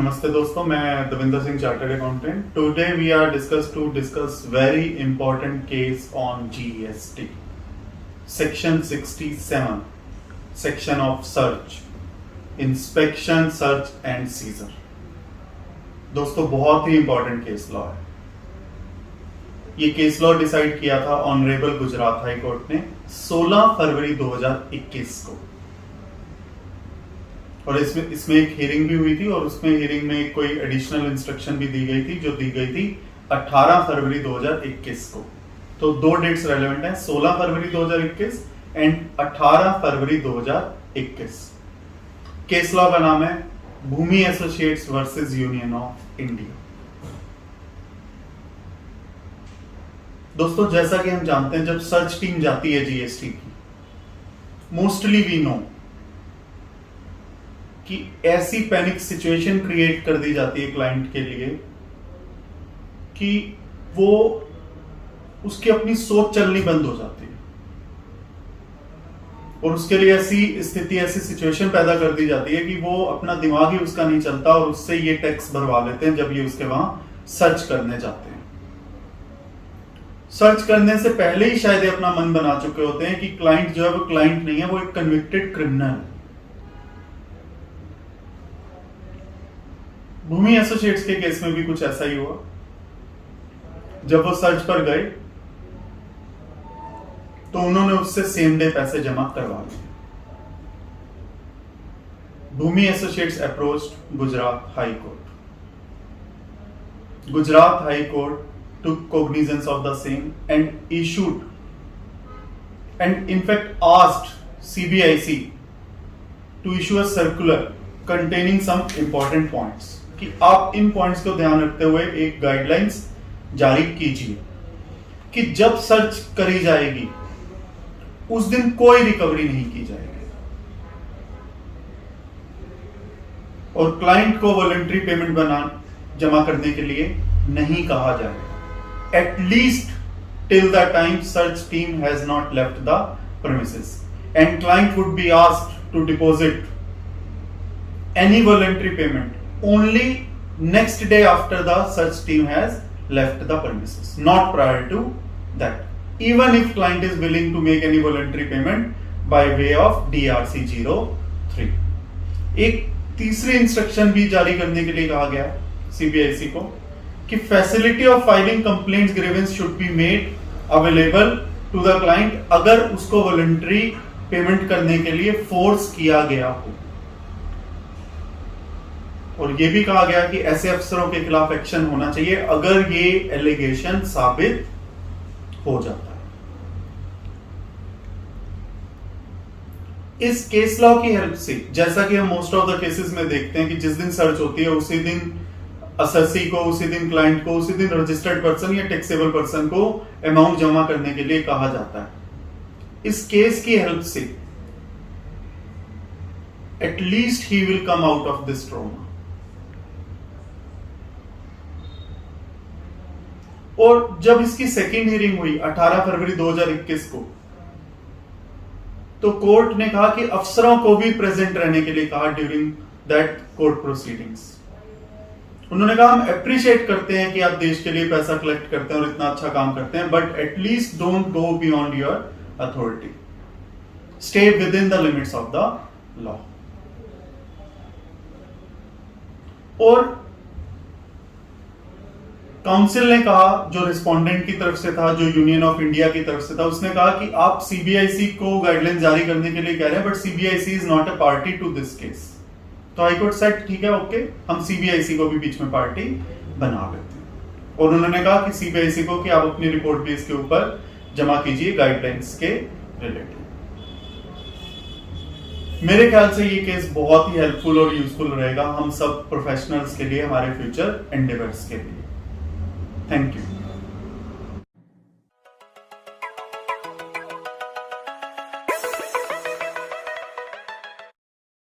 नमस्ते दोस्तों, मैं Davinder Singh, chartered accountant. Today we are discuss very important case on GST, section 67, section of search, inspection, search and seizure. दोस्तों, बहुत ही important case law है। ये case law decide किया था ऑनरेबल गुजरात हाई कोर्ट ने 16 फरवरी 2021 को, और इसमें एक हियरिंग भी हुई थी, और उसमें हियरिंग में कोई एडिशनल इंस्ट्रक्शन भी दी गई थी, जो दी गई थी 18 फरवरी 2021 को। तो दो डेट्स रेलेवेंट हैं, 16 फरवरी 2021 एंड 18 फरवरी 2021। केस लॉ का नाम है Bhumi Associates versus Union of India. दोस्तों, जैसा कि हम जानते हैं, जब सर्च टीम जाती है जीएसटी की, मोस्टली वी नो कि ऐसी पैनिक सिचुएशन क्रिएट कर दी जाती है क्लाइंट के लिए कि वो उसकी अपनी सोच चलनी बंद हो जाती है, और उसके लिए ऐसी स्थिति, ऐसी सिचुएशन पैदा कर दी जाती है कि वो अपना दिमाग ही उसका नहीं चलता, और उससे ये टैक्स भरवा लेते हैं जब ये उसके वहां सर्च करने जाते हैं। सर्च करने से पहले ही शायद अपना मन बना चुके होते हैं कि क्लाइंट जो है वो क्लाइंट नहीं है, वो एक कन्विक्टेड क्रिमिनल है। भूमि एसोसिएट्स के केस में भी कुछ ऐसा ही हुआ। जब वो सर्च पर गए तो उन्होंने उससे सेम डे पैसे जमा करवा लिए। Bhumi Associates approached Gujarat High Court. Gujarat High Court took cognizance of the same and issued and in fact asked CBIC to issue a circular containing some important points कि आप इन पॉइंट्स को ध्यान रखते हुए एक गाइडलाइंस जारी कीजिए कि जब सर्च करी जाएगी उस दिन कोई रिकवरी नहीं की जाएगी, और क्लाइंट को वॉलंटरी पेमेंट जमा करने के लिए नहीं कहा जाएगा, at least till the time search team has not left the premises, and client would be asked to deposit any voluntary payment only next day after the search team has left the premises, not prior to that, even if client is willing to make any voluntary payment by way of DRC 03। एक तीसरी instruction भी जारी करने के लिए कहा गया CBIC को कि facility of filing complaints grievance should be made available to the client अगर उसको वॉलंटरी पेमेंट करने के लिए फोर्स किया गया हो, और यह भी कहा गया कि ऐसे अफसरों के खिलाफ एक्शन होना चाहिए अगर ये एलिगेशन साबित हो जाता है। इस केस लॉ की हेल्प से, जैसा कि हम मोस्ट ऑफ द केसेस में देखते हैं कि जिस दिन सर्च होती है उसी दिन असेसी को, उसी दिन क्लाइंट को, उसी दिन रजिस्टर्ड पर्सन या टैक्सेबल पर्सन को अमाउंट जमा करने के लिए कहा जाता है। इस केस की हेल्प से at least he will come out of this trauma. और जब इसकी सेकेंड हियरिंग हुई 18 फरवरी 2021 को, तो कोर्ट ने कहा कि अफसरों को भी प्रेजेंट रहने के लिए कहा ड्यूरिंग दैट कोर्ट प्रोसीडिंग्स। उन्होंने कहा, हम अप्रिशिएट करते हैं कि आप देश के लिए पैसा कलेक्ट करते हैं और इतना अच्छा काम करते हैं, but at least don't go beyond your authority, stay with in the limits of the law. और काउंसिल ने कहा, जो रिस्पोंडेंट की तरफ से था, जो यूनियन ऑफ इंडिया की तरफ से था, उसने कहा कि आप सीबीआईसी को गाइडलाइन जारी करने के लिए कह रहे हैं, but CBIC is not a party to this case. तो हाईकोर्ट सेट, ठीक है, ओके, हम सीबीआईसी को भी बीच में पार्टी बना लेते हैं, और उन्होंने कहा कि सीबीआईसी को कि आप अपनी रिपोर्ट भी इसके ऊपर जमा कीजिए गाइडलाइंस के रिलेटेड। मेरे ख्याल से ये केस बहुत ही हेल्पफुल और यूजफुल रहेगा हम सब प्रोफेशनल्स के लिए, हमारे फ्यूचर एंडेवर्स के लिए। Thank you.